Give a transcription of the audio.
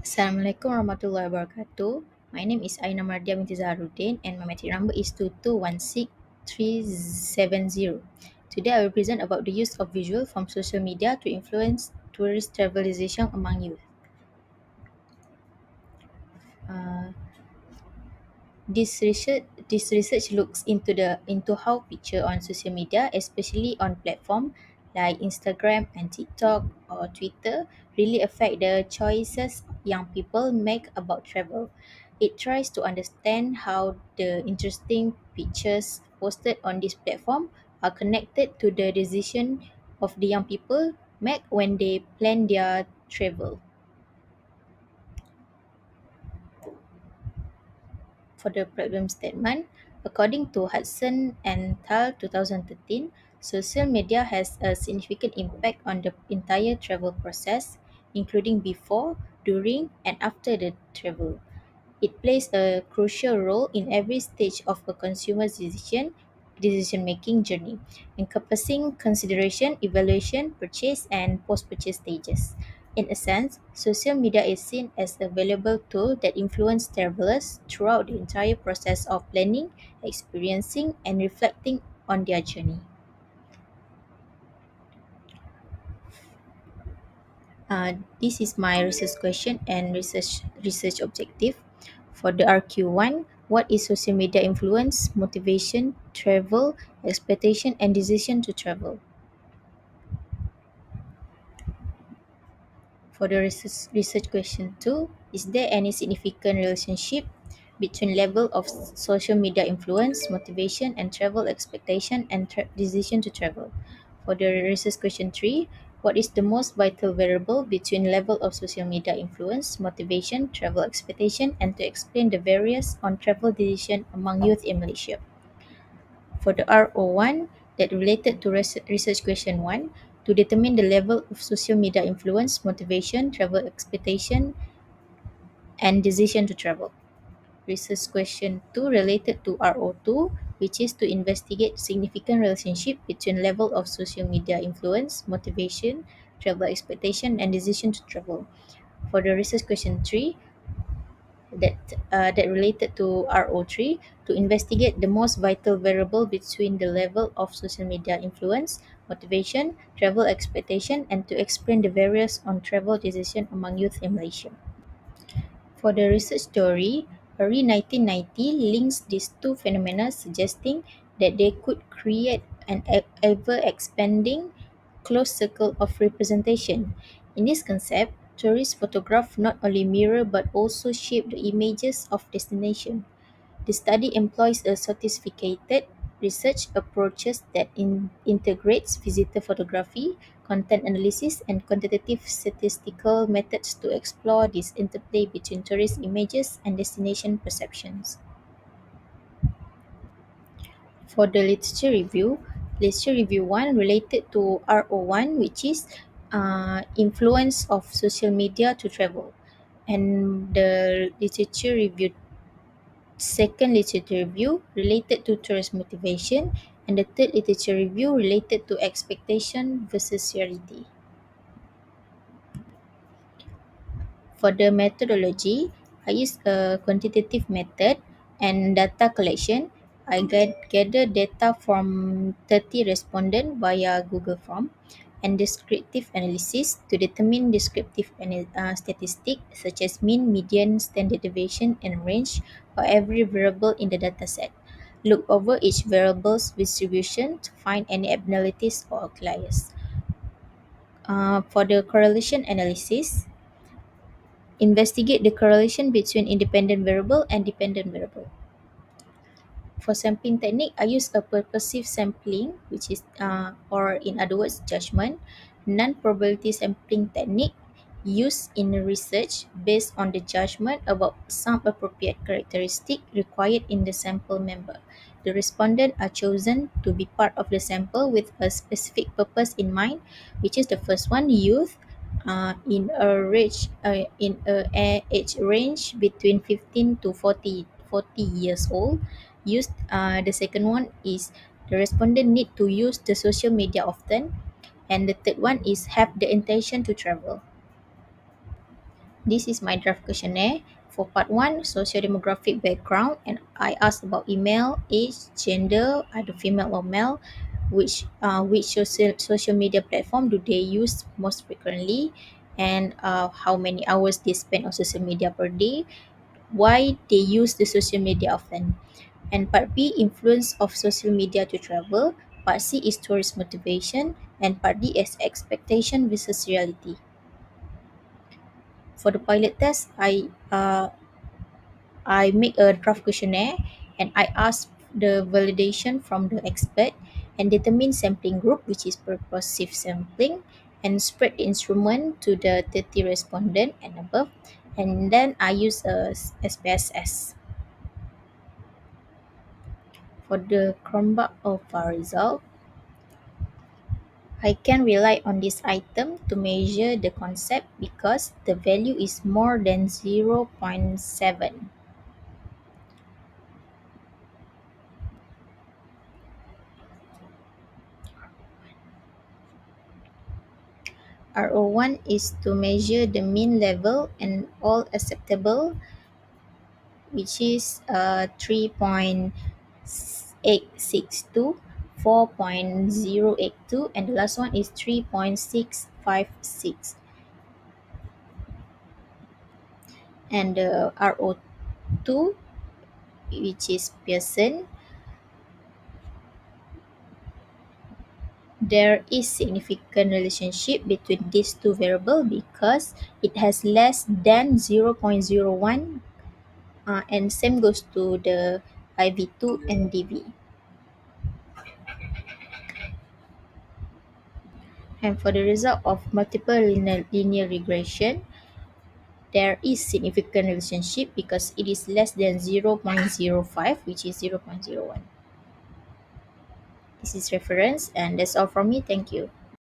Assalamualaikum warahmatullahi wabarakatuh. My name is Aina Mardia binti Zaharuddin and my metric number is 2216370. Today I will present about the use of visual from social media to influence tourist travel decision among youth. Uh, this research looks into how picture on social media, especially on platform like Instagram and TikTok or Twitter, really affect the choices young people make about travel. It tries to understand how the interesting pictures posted on this platform are connected to the decision of the young people make when they plan their travel. For the problem statement, according to Hudson and Thal 2013, social media has a significant impact on the entire travel process, including before, during, and after the travel. It plays a crucial role in every stage of a consumer's decision-making journey, encompassing consideration, evaluation, purchase, and post-purchase stages. In a sense, social media is seen as a valuable tool that influences travelers throughout the entire process of planning, experiencing, and reflecting on their journey. This is my research question and research objective. For the RQ1, what is social media influence, motivation, travel, expectation, and decision to travel? For the research question 2, is there any significant relationship between level of social media influence, motivation, and travel expectation and decision to travel? For the research question 3, what is the most vital variable between level of social media influence, motivation, travel expectation, and to explain the various on travel decision among youth in Malaysia? For the RO1, that related to research question 1, to determine the level of social media influence, motivation, travel expectation, and decision to travel. Research question 2 related to RO2, which is to investigate significant relationship between level of social media influence, motivation, travel expectation, and decision to travel. For the research question 3, that that related to RO3, to investigate the most vital variable between the level of social media influence, motivation, travel expectation, and to explain the various on travel decision among youth in Malaysia. For the research story, early 1990 links these two phenomena, suggesting that they could create an ever-expanding closed circle of representation. In this concept, tourist photograph not only mirror but also shape the images of destination. The study employs a sophisticated research approaches that integrates visitor photography, content analysis, and quantitative statistical methods to explore this interplay between tourist images and destination perceptions. For the literature review 1 related to RO1, which is influence of social media to travel. And the literature review second literature review related to tourist motivation, and the third literature review related to expectation versus reality. For the methodology, I use a quantitative method and data collection. I gather data from 30 respondents via Google Form and descriptive analysis to determine descriptive statistics such as mean, median, standard deviation, and range for every variable in the dataset. Look over each variable's distribution to find any abnormalities or outliers. For the correlation analysis, investigate the correlation between independent variable and dependent variable. For sampling technique, I use a purposive sampling, which is, or in other words, judgment, non-probability sampling technique used in research based on the judgment about some appropriate characteristic required in the sample member. The respondents are chosen to be part of the sample with a specific purpose in mind, which is the first one, youth, in a age range between 15 to 40 years old. The second one is the respondent need to use the social media often, and the third one is have the intention to travel. This is my draft questionnaire. For part one, socio-demographic background, and I asked about email, age, gender, either female or male, which social media platform do they use most frequently, and how many hours they spend on social media per day, why they use the social media often. And part B, influence of social media to travel. Part C is tourist motivation, and part D is expectation versus reality. For the pilot test, I make a draft questionnaire and I ask the validation from the expert and determine sampling group, which is purposive sampling, and spread the instrument to the 30 respondent and above. And then I use a SPSS. For the Chromebook of our result, I can rely on this item to measure the concept because the value is more than zero point 0.7. RO1 is to measure the mean level and all acceptable, which is 3.862, 4.082, and the last one is 3.656. And the RO2, which is Pearson, there is significant relationship between these two variables because it has less than 0.01, and same goes to the IV2 and DV. And for the result of multiple linear regression, there is significant relationship because it is less than 0.05, which is 0.01. This is reference, and that's all from me. Thank you.